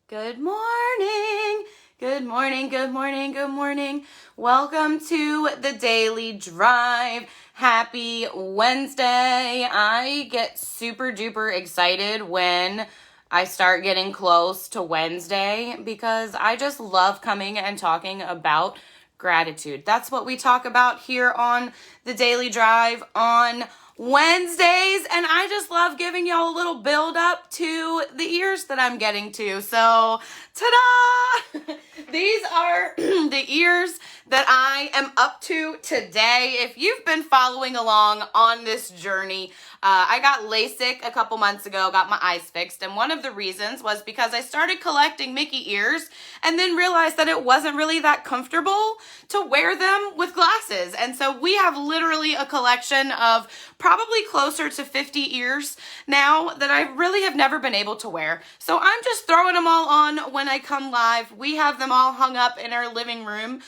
Good morning. Good morning. Good morning. Good morning. Welcome to the Daily Drive. Happy Wednesday. I get super duper excited when I start getting close to Wednesday because I just love coming and talking about gratitude. That's what we talk about here on the Daily Drive on Wednesdays, and I just love giving y'all a little build up to the ears that I'm getting to. So, ta-da! These are the ears that I am up to today. If you've been following along on this journey, I got LASIK a couple months ago, got my eyes fixed, and one of the reasons was because I started collecting Mickey ears and then realized that it wasn't really that comfortable to wear them with glasses. And so we have literally a collection of probably closer to 50 ears now that I really have never been able to wear. So I'm just throwing them all on when I come live. We have them all hung up in our living room,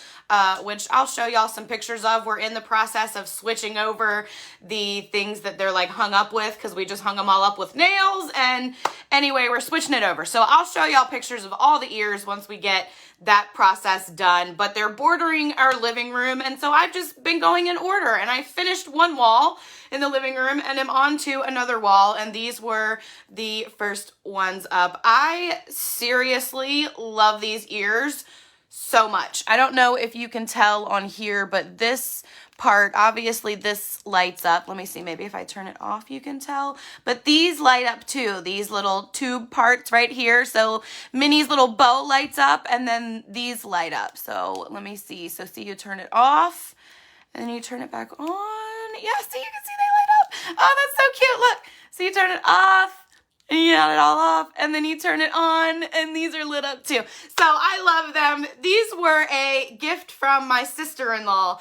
which I'll show y'all some pictures of. We're in the process of switching over the things that they're like hung up with because we just hung them all up with nails. And anyway, we're switching it over. So I'll show y'all pictures of all the ears once we get that process done, but they're bordering our living room, and so I've just been going in order, and I finished one wall in the living room and I'm on to another wall, and these were the first ones up. I seriously love these ears so much. I don't know if you can tell on here, but this part, obviously this lights up. Let me see, maybe if I turn it off you can tell, but these light up too, these little tube parts right here. So Minnie's little bow lights up and then these light up. So let me see. So see, you turn it off and then you turn it back on. Yeah, see, you can see they light up. Oh, that's so cute. Look, so you turn it off and you got it all off, and then you turn it on, and these are lit up too. So I love them. These were a gift from my sister-in-law,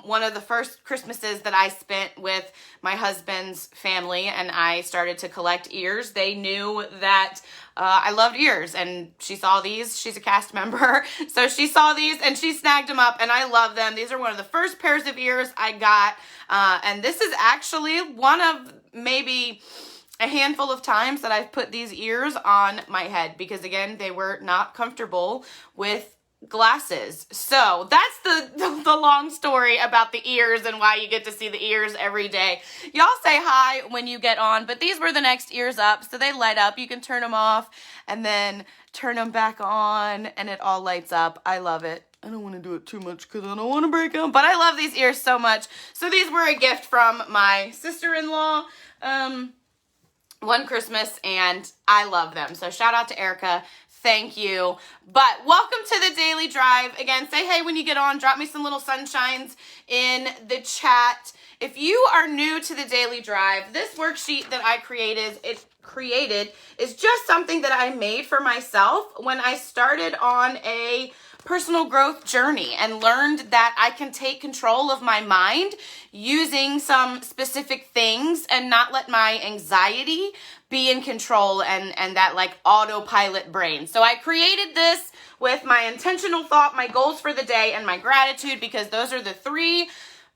one of the first Christmases that I spent with my husband's family, and I started to collect ears. They knew that I loved ears, and she saw these. She's a cast member, so she saw these, and she snagged them up, and I love them. These are one of the first pairs of ears I got, and this is actually one of maybe a handful of times that I've put these ears on my head because, again, they were not comfortable with glasses. So that's the long story about the ears and why you get to see the ears every day. Y'all say hi when you get on, but these were the next ears up, so they light up. You can turn them off and then turn them back on, and it all lights up. I love it. I don't want to do it too much because I don't want to break them, but I love these ears so much. So these were a gift from my sister-in-law one Christmas, and I love them. So shout out to Erica. Thank you. But welcome to the Daily Drive. Again, say hey when you get on. Drop me some little sunshines in the chat. If you are new to the Daily Drive, this worksheet that I created is just something that I made for myself when I started on a personal growth journey and learned that I can take control of my mind using some specific things and not let my anxiety be in control and that like autopilot brain. So I created this with my intentional thought, my goals for the day, and my gratitude, because those are the three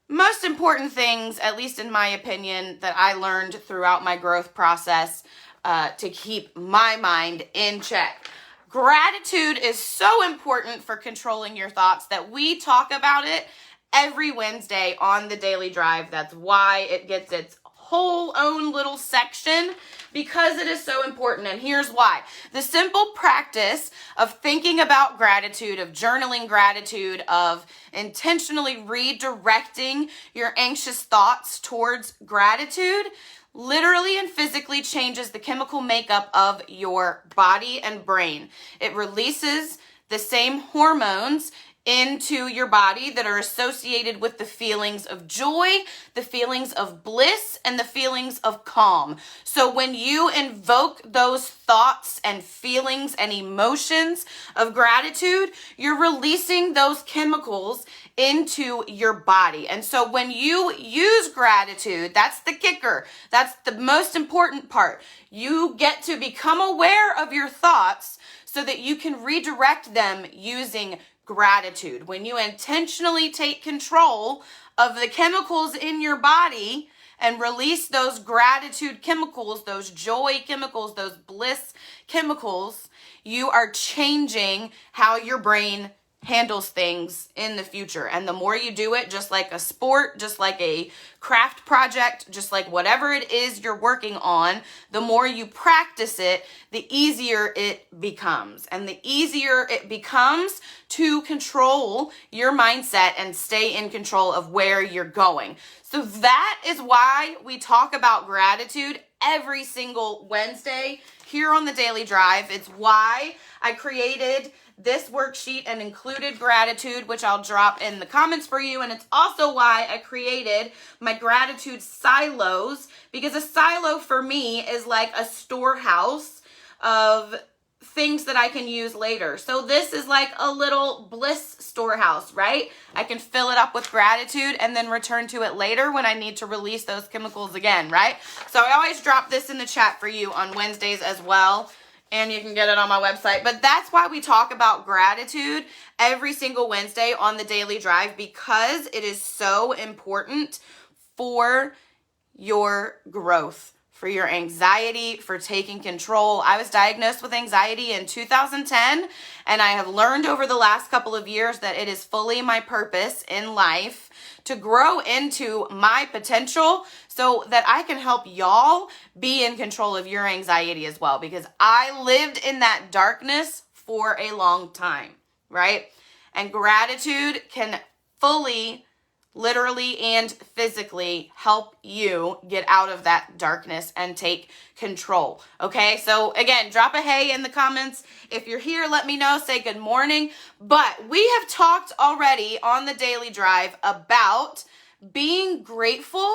most important things, at least in my opinion, that I learned throughout my growth process to keep my mind in check. Gratitude is so important for controlling your thoughts that we talk about it every Wednesday on the Daily Drive. That's why it gets its whole own little section, because it is so important. And here's why. The simple practice of thinking about gratitude, of journaling gratitude, of intentionally redirecting your anxious thoughts towards gratitude literally and physically changes the chemical makeup of your body and brain. It releases the same hormones into your body that are associated with the feelings of joy, the feelings of bliss, and the feelings of calm. So when you invoke those thoughts and feelings and emotions of gratitude, you're releasing those chemicals into your body. And so when you use gratitude, that's the kicker. That's the most important part. You get to become aware of your thoughts so that you can redirect them using gratitude. When you intentionally take control of the chemicals in your body and release those gratitude chemicals, those joy chemicals, those bliss chemicals, you are changing how your brain handles things in the future. And the more you do it, just like a sport, just like a craft project, just like whatever it is you're working on, the more you practice it, the easier it becomes. And the easier it becomes to control your mindset and stay in control of where you're going. So that is why we talk about gratitude every single Wednesday here on the Daily Drive. It's why I created this worksheet and included gratitude, which I'll drop in the comments for you. And it's also why I created my gratitude silos, because a silo for me is like a storehouse of things that I can use later. So this is like a little bliss storehouse, right? I can fill it up with gratitude and then return to it later when I need to release those chemicals again, right? So I always drop this in the chat for you on Wednesdays as well. And you can get it on my website. But that's why we talk about gratitude every single Wednesday on the Daily Drive, because it is so important for your growth, for your anxiety, for taking control. I was diagnosed with anxiety in 2010, and I have learned over the last couple of years that it is fully my purpose in life to grow into my potential so that I can help y'all be in control of your anxiety as well, because I lived in that darkness for a long time, right? And gratitude can fully, literally and physically help you get out of that darkness and take control. Okay, so again, drop a hey in the comments. If you're here, let me know, say good morning. But we have talked already on the Daily Drive about being grateful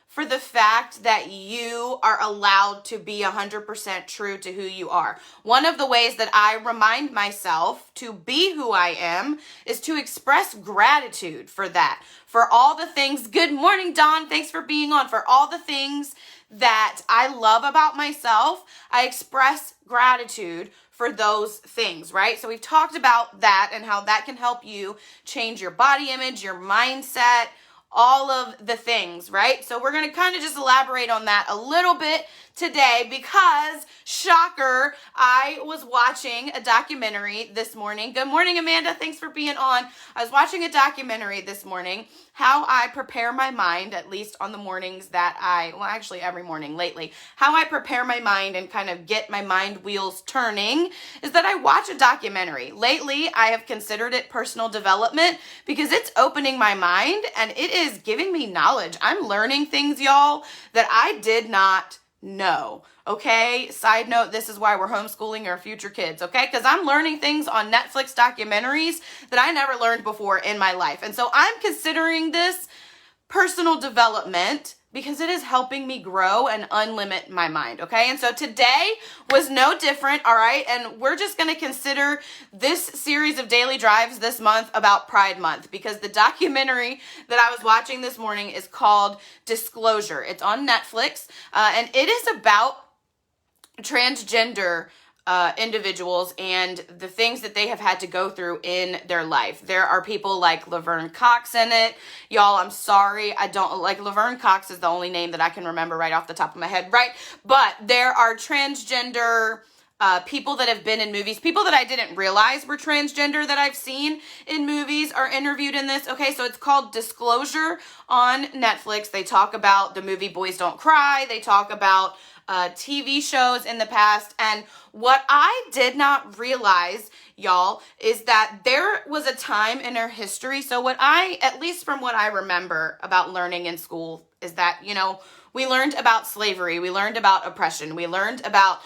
for the fact that you are allowed to be 100% true to who you are. One of the ways that I remind myself to be who I am is to express gratitude for that, for all the things. Good morning, Dawn. Thanks for being on. For all the things that I love about myself, I express gratitude for those things, right? So we've talked about that and how that can help you change your body image, your mindset, all of the things, right? So we're going to kind of just elaborate on that a little bit today because, shocker, I was watching a documentary this morning. Good morning, Amanda. Thanks for being on. I was watching a documentary this morning, how I prepare my mind, at least on the mornings that actually every morning lately, how I prepare my mind and kind of get my mind wheels turning is that I watch a documentary. Lately, I have considered it personal development because it's opening my mind and it is giving me knowledge. I'm learning things, y'all, that I did not know. Okay, side note, this is why we're homeschooling our future kids, okay? Because I'm learning things on Netflix documentaries that I never learned before in my life. And so I'm considering this personal development because it is helping me grow and unlimit my mind, okay? And so today was no different, all right? And we're just going to consider this series of daily drives this month about Pride Month, because the documentary that I was watching this morning is called Disclosure. It's on Netflix, and it is about transgender individuals and the things that they have had to go through in their life. There are people like Laverne Cox in it. Y'all, I'm sorry. I don't like Laverne Cox is the only name that I can remember right off the top of my head, right? But there are transgender people that have been in movies, people that I didn't realize were transgender that I've seen in movies are interviewed in this. Okay, so it's called Disclosure on Netflix. They talk about the movie Boys Don't Cry. They talk about TV shows in the past. And what I did not realize, y'all, is that there was a time in our history. So what at least from what I remember about learning in school is that, we learned about slavery. We learned about oppression. We learned about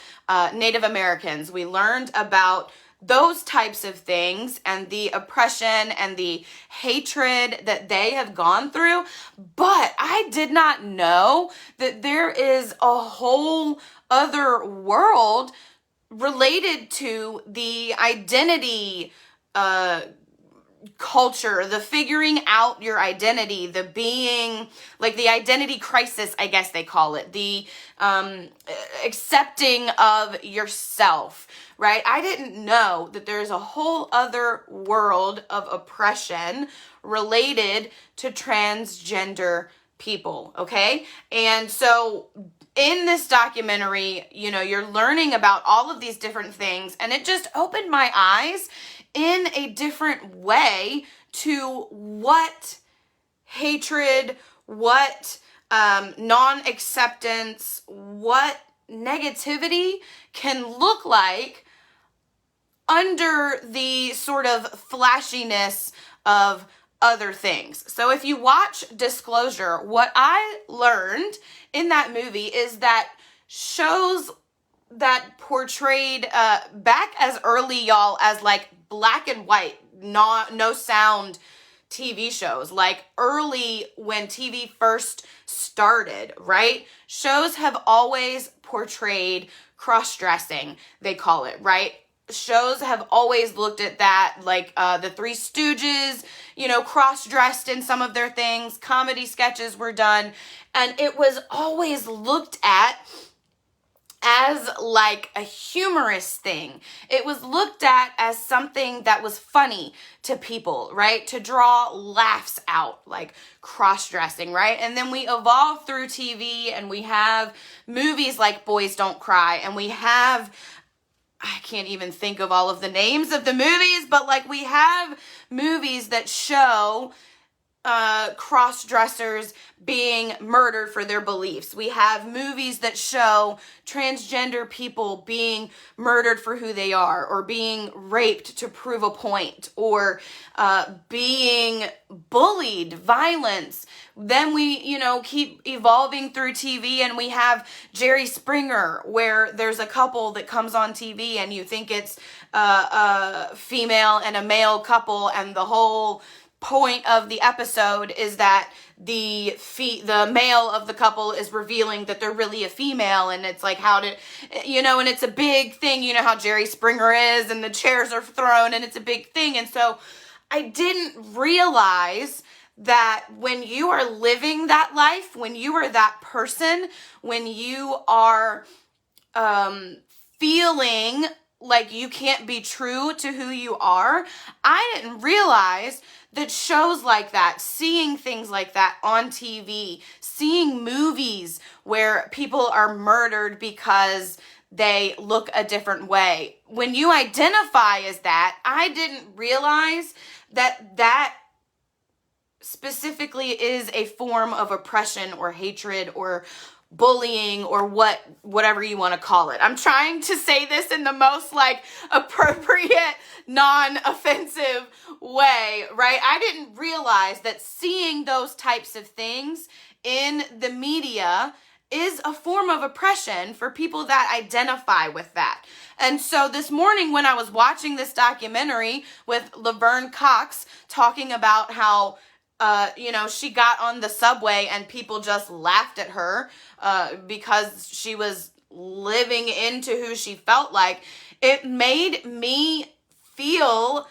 Native Americans. We learned about those types of things and the oppression and the hatred that they have gone through. But I did not know that there is a whole other world related to the identity culture, the figuring out your identity, the being, like the identity crisis, I guess they call it, the accepting of yourself, right? I didn't know that there's a whole other world of oppression related to transgender people, okay? And so in this documentary, you know, you're learning about all of these different things, and it just opened my eyes in a different way to what hatred, what non-acceptance, what negativity can look like under the sort of flashiness of other things. So if you watch Disclosure, what I learned in that movie is that shows that portrayed back as early, y'all, as like black and white, no sound TV shows, like early when TV first started, right? Shows have always portrayed cross-dressing, they call it, right? Shows have always looked at that, like the Three Stooges, you know, cross-dressed in some of their things. Comedy sketches were done, and it was always looked at as like a humorous thing. It was looked at as something that was funny to people, right? To draw laughs out, like cross-dressing, right? And then we evolved through TV, and we have movies like Boys Don't Cry, and we have, I can't even think of all of the names of the movies, but like we have movies that show cross-dressers being murdered for their beliefs. We have movies that show transgender people being murdered for who they are, or being raped to prove a point, or being bullied, violence. Then we, you know, keep evolving through TV, and we have Jerry Springer, where there's a couple that comes on TV and you think it's a female and a male couple, and the whole point of the episode is that the male of the couple is revealing that they're really a female, and it's like, how did, you know, and it's a big thing, you know how Jerry Springer is, and the chairs are thrown, and it's a big thing. And so I didn't realize that when you are living that life, when you are that person, when you are feeling like you can't be true to who you are, I didn't realize that shows like that, seeing things like that on TV, seeing movies where people are murdered because they look a different way. When you identify as that, I didn't realize that that specifically is a form of oppression or hatred or bullying, or whatever you want to call it. I'm trying to say this in the most like appropriate, non-offensive way, right? I didn't realize that seeing those types of things in the media is a form of oppression for people that identify with that. And so this morning when I was watching this documentary with Laverne Cox talking about how you know, she got on the subway and people just laughed at her because she was living into who she felt like, it made me feel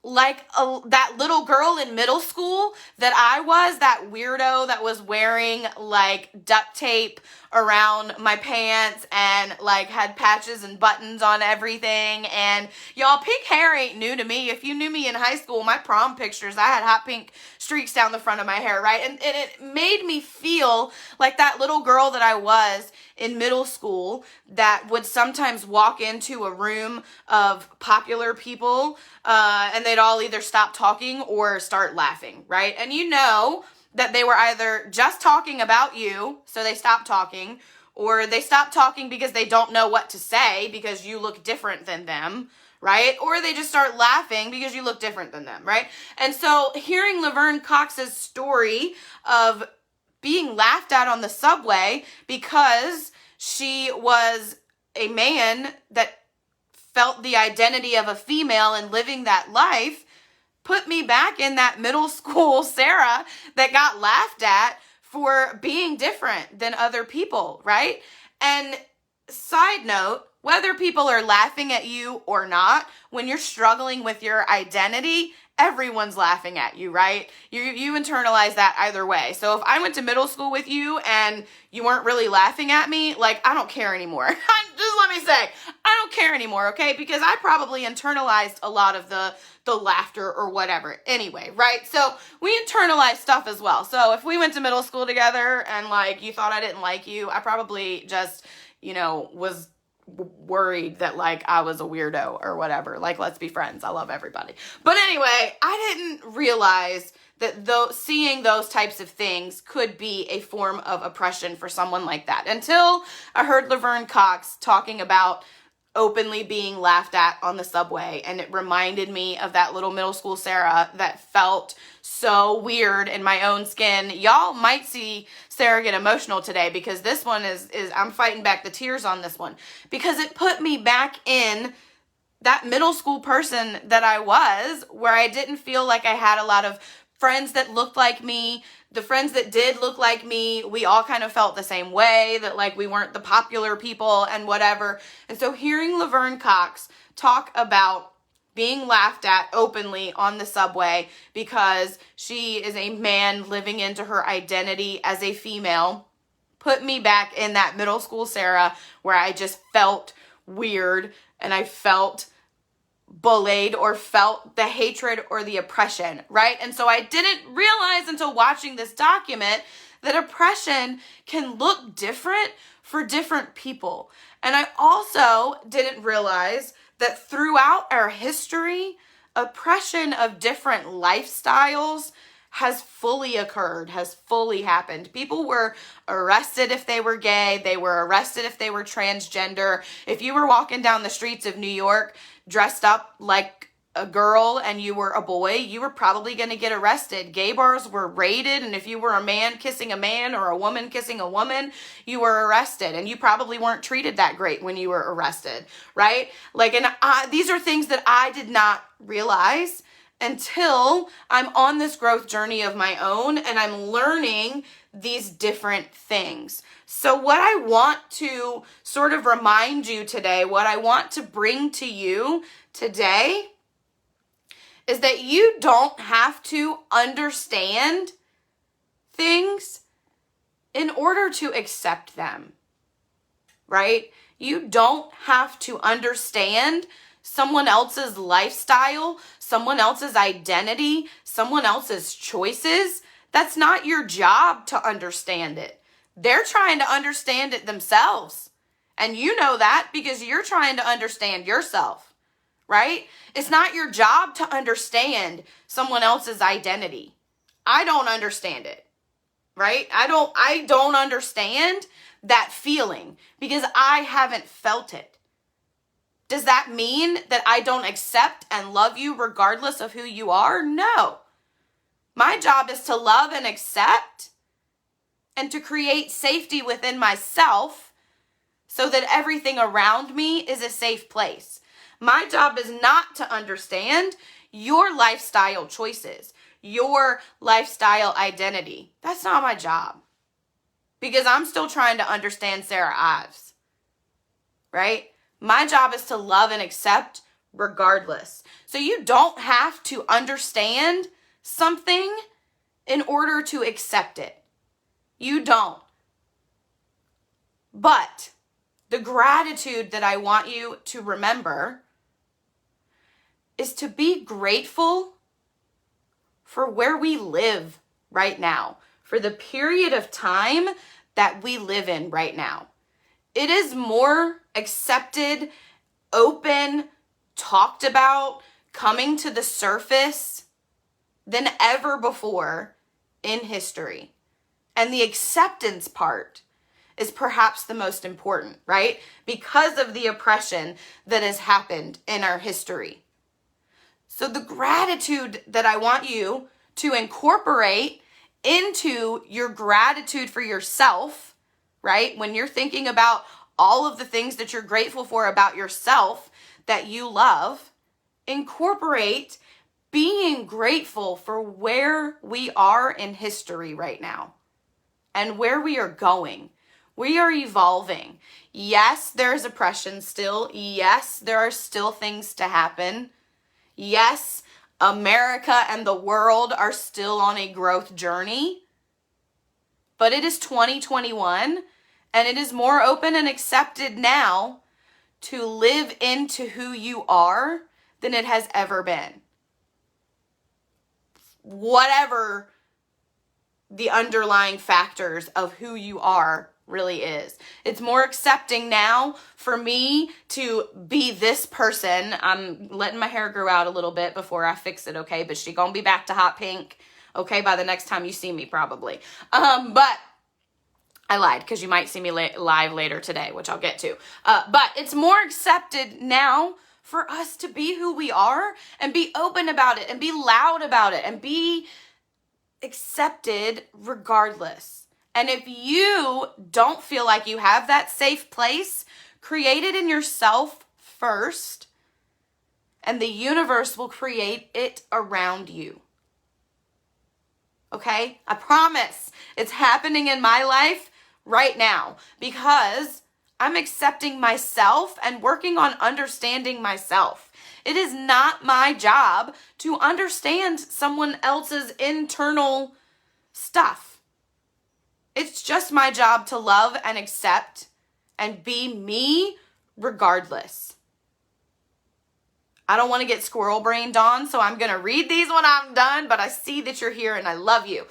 like that little girl in middle school that I was, that weirdo that was wearing like duct tape around my pants and like had patches and buttons on everything. And y'all, pink hair ain't new to me. If you knew me in high school, my prom pictures, I had hot pink streaks down the front of my hair, right? And it made me feel like that little girl that I was in middle school that would sometimes walk into a room of popular people and they'd all either stop talking or start laughing, right? And you know that they were either just talking about you, so they stopped talking, or they stopped talking because they don't know what to say because you look different than them, right? Or they just start laughing because you look different than them, right? And so hearing Laverne Cox's story of being laughed at on the subway because she was a man that felt the identity of a female and living that life, put me back in that middle school Sarah that got laughed at for being different than other people, right? And side note, Whether people are laughing at you or not, when you're struggling with your identity, everyone's laughing at you, right? You internalize that either way. So if I went to middle school with you and you weren't really laughing at me, like, I don't care anymore. Just let me say, I don't care anymore, okay? Because I probably internalized a lot of the laughter or whatever anyway, right? So we internalize stuff as well. So if we went to middle school together and like you thought I didn't like you, I probably just, was worried that like I was a weirdo or whatever. Like, let's be friends. I love everybody. But anyway, I didn't realize that seeing those types of things could be a form of oppression for someone like that until I heard Laverne Cox talking about openly being laughed at on the subway, and it reminded me of that little middle school Sarah that felt so weird in my own skin. Y'all might see Sarah get emotional today because this one is I'm fighting back the tears on this one because it put me back in that middle school person that I was, where I didn't feel like I had a lot of friends that looked like me. The friends that did look like me, we all kind of felt the same way, that like we weren't the popular people and whatever. And so hearing Laverne Cox talk about being laughed at openly on the subway because she is a man living into her identity as a female put me back in that middle school Sarah where I just felt weird and I felt bullied or felt the hatred or the oppression, right? And so I didn't realize until watching this document that oppression can look different for different people. And I also didn't realize that throughout our history, oppression of different lifestyles has fully occurred, has fully happened. People were arrested if they were gay. They were arrested if they were transgender. If you were walking down the streets of New York dressed up like a girl and you were a boy, you were probably going to get arrested. Gay bars were raided, and if you were a man kissing a man or a woman kissing a woman, you were arrested, and you probably weren't treated that great when you were arrested, right? Like, and these are things that I did not realize until I'm on this growth journey of my own and I'm learning these different things. So what I want to sort of remind you today, what I want to bring to you today is that you don't have to understand things in order to accept them, right? You don't have to understand someone else's lifestyle, someone else's identity, someone else's choices. That's not your job to understand it. They're trying to understand it themselves. And you know that because you're trying to understand yourself, right? It's not your job to understand someone else's identity. I don't understand it, right? I don't understand that feeling because I haven't felt it. Does that mean that I don't accept and love you regardless of who you are? No. My job is to love and accept and to create safety within myself so that everything around me is a safe place. My job is not to understand your lifestyle choices, your lifestyle identity. That's not my job because I'm still trying to understand Sarah Ives, right? My job is to love and accept regardless. So you don't have to understand something in order to accept it. You don't. But the gratitude that I want you to remember is to be grateful for where we live right now, for the period of time that we live in right now. It is more accepted, open, talked about, coming to the surface than ever before in history. And the acceptance part is perhaps the most important, right? Because of the oppression that has happened in our history. So the gratitude that I want you to incorporate into your gratitude for yourself, right? When you're thinking about all of the things that you're grateful for about yourself that you love, incorporate being grateful for where we are in history right now and where we are going, We are evolving. Yes, there's oppression still. Yes, there are still things to happen. Yes, America and the world are still on a growth journey. But it is 2021, and it is more open and accepted now to live into who you are than it has ever been. Whatever the underlying factors of who you are really is. It's more accepting now for me to be this person. I'm letting my hair grow out a little bit before I fix it, okay? But she gonna be back to hot pink, okay, by the next time you see me probably. But I lied, because you might see me live later today, which I'll get to. But it's more accepted now for us to be who we are and be open about it and be loud about it and be accepted regardless. And if you don't feel like you have that safe place, create it in yourself first, and the universe will create it around you. Okay? I promise it's happening in my life right now because I'm accepting myself and working on understanding myself. It is not my job to understand someone else's internal stuff. It's just my job to love and accept and be me regardless. I don't want to get squirrel brained on, so I'm going to read these when I'm done, but I see that you're here and I love you.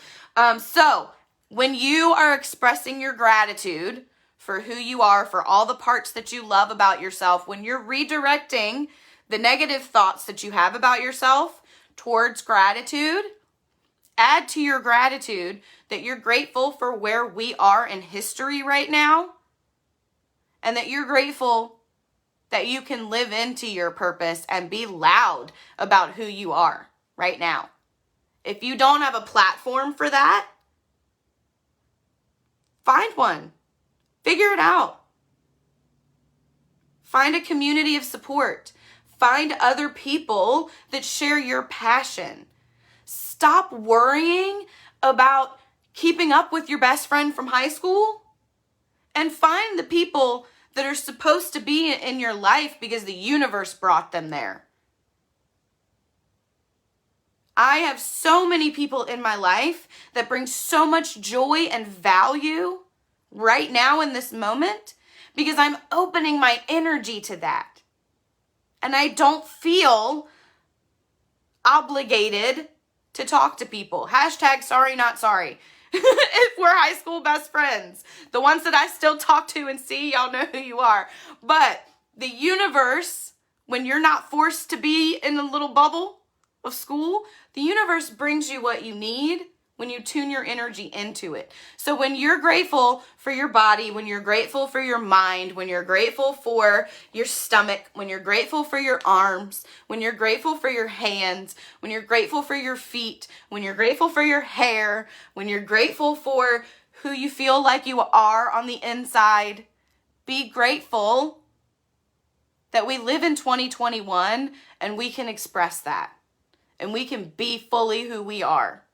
So when you are expressing your gratitude for who you are, for all the parts that you love about yourself, when you're redirecting the negative thoughts that you have about yourself towards gratitude, add to your gratitude that you're grateful for where we are in history right now, and that you're grateful that you can live into your purpose and be loud about who you are right now. If you don't have a platform for that, find one. Figure it out. Find a community of support. Find other people that share your passion. Stop worrying about keeping up with your best friend from high school and find the people that are supposed to be in your life because the universe brought them there. I have so many people in my life that bring so much joy and value right now in this moment because I'm opening my energy to that. And I don't feel obligated to talk to people. Hashtag sorry, not sorry. If we're high school best friends, the ones that I still talk to and see, y'all know who you are. But the universe, when you're not forced to be in a little bubble of school, the universe brings you what you need when you tune your energy into it. So when you're grateful for your body, when you're grateful for your mind, when you're grateful for your stomach, when you're grateful for your arms, when you're grateful for your hands, when you're grateful for your feet, when you're grateful for your hair, when you're grateful for who you feel like you are on the inside, be grateful that we live in 2021 and we can express that and we can be fully who we are.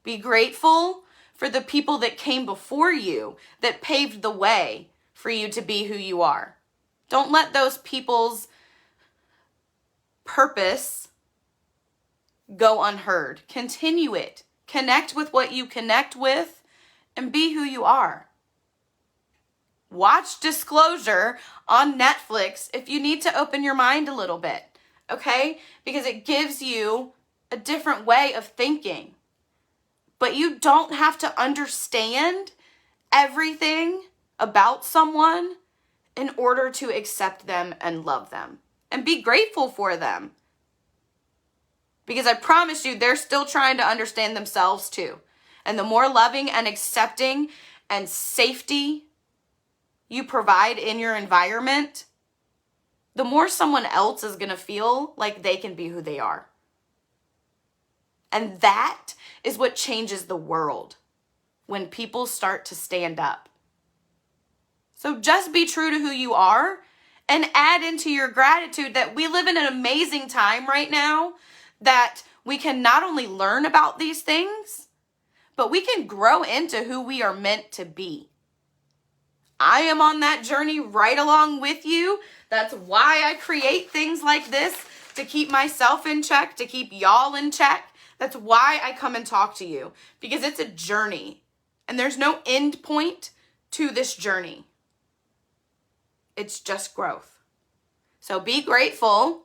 Be grateful for the people that came before you, that paved the way for you to be who you are. Don't let those people's purpose go unheard. Continue it. Connect with what you connect with and be who you are. Watch Disclosure on Netflix if you need to open your mind a little bit, okay? Because it gives you a different way of thinking. But you don't have to understand everything about someone in order to accept them and love them and be grateful for them. Because I promise you, they're still trying to understand themselves too. And the more loving and accepting and safety you provide in your environment, the more someone else is going to feel like they can be who they are. And that is what changes the world when people start to stand up. So just be true to who you are and add into your gratitude that we live in an amazing time right now, that we can not only learn about these things, but we can grow into who we are meant to be. I am on that journey right along with you. That's why I create things like this, to keep myself in check, to keep y'all in check. That's why I come and talk to you, because it's a journey and there's no end point to this journey. It's just growth. So be grateful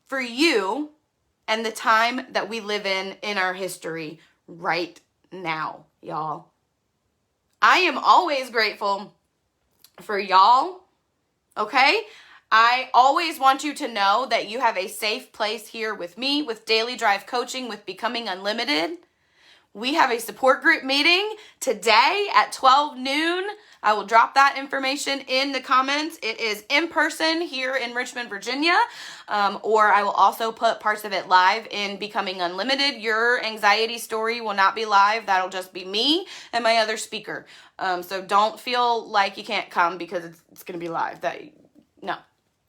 for you and the time that we live in our history right now, y'all. I am always grateful for y'all, okay? I always want you to know that you have a safe place here with me, with Daily Drive Coaching, with Becoming Unlimited. We have a support group meeting today at 12 noon. I will drop that information in the comments. It is in person here in Richmond, Virginia, or I will also put parts of it live in Becoming Unlimited. Your anxiety story will not be live. That'll just be me and my other speaker. So don't feel like you can't come because it's going to be live. No.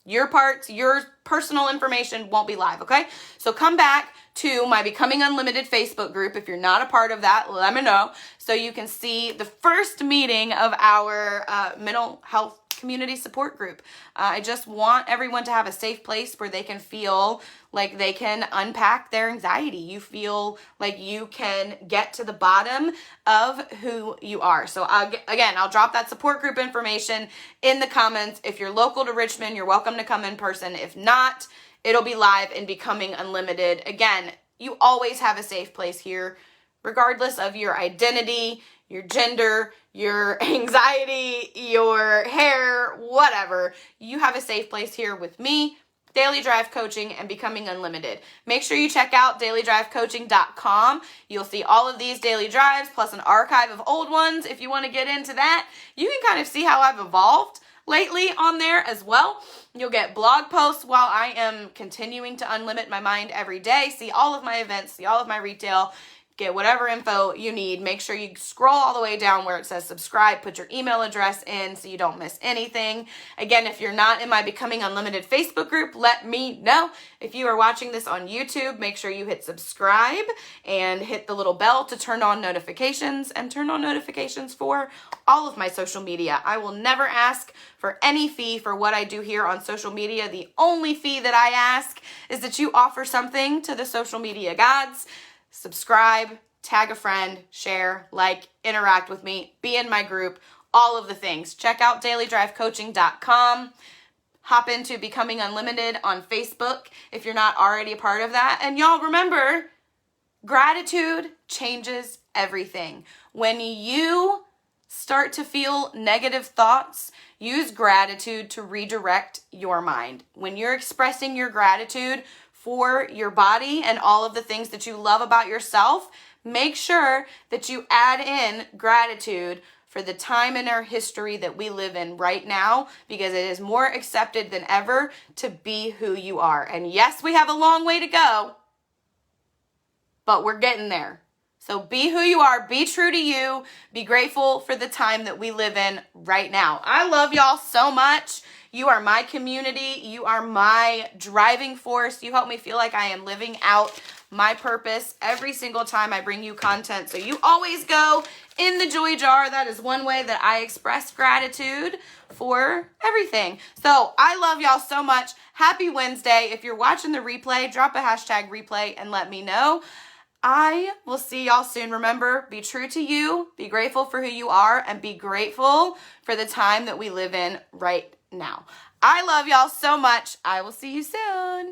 Your parts, your personal information won't be live, okay? So come back to my Becoming Unlimited Facebook group. If you're not a part of that, let me know so you can see the first meeting of our mental health community support group. I just want everyone to have a safe place where they can feel like they can unpack their anxiety. You feel like you can get to the bottom of who you are. So again, I'll drop that support group information in the comments. If you're local to Richmond, you're welcome to come in person. If not, it'll be live in Becoming Unlimited. Again, you always have a safe place here, regardless of your identity, your gender, your anxiety, your hair, whatever. You have a safe place here with me, Daily Drive Coaching, and Becoming Unlimited. Make sure you check out dailydrivecoaching.com. You'll see all of these daily drives plus an archive of old ones. If you want to get into that, you can kind of see how I've evolved lately on there as well. You'll get blog posts while I am continuing to unlimit my mind every day. See all of my events, see all of my retail, get whatever info you need. Make sure you scroll all the way down where it says subscribe, put your email address in so you don't miss anything. Again, if you're not in my Becoming Unlimited Facebook group, let me know. If you are watching this on YouTube, make sure you hit subscribe and hit the little bell to turn on notifications, and turn on notifications for all of my social media. I will never ask for any fee for what I do here on social media. The only fee that I ask is that you offer something to the social media gods. Subscribe, tag a friend, share, like, interact with me, be in my group, all of the things. Check out dailydrivecoaching.com. Hop into Becoming Unlimited on Facebook if you're not already a part of that. And y'all remember, gratitude changes everything. When you start to feel negative thoughts, use gratitude to redirect your mind. When you're expressing your gratitude for your body and all of the things that you love about yourself, make sure that you add in gratitude for the time in our history that we live in right now, because it is more accepted than ever to be who you are. And yes, we have a long way to go, but we're getting there. So be who you are, be true to you, be grateful for the time that we live in right now. I love y'all so much. You are my community. You are my driving force. You help me feel like I am living out my purpose every single time I bring you content. So you always go in the joy jar. That is one way that I express gratitude for everything. So I love y'all so much. Happy Wednesday. If you're watching the replay, drop a hashtag replay and let me know. I will see y'all soon. Remember, be true to you, be grateful for who you are, and be grateful for the time that we live in right now. I love y'all so much. I will see you soon.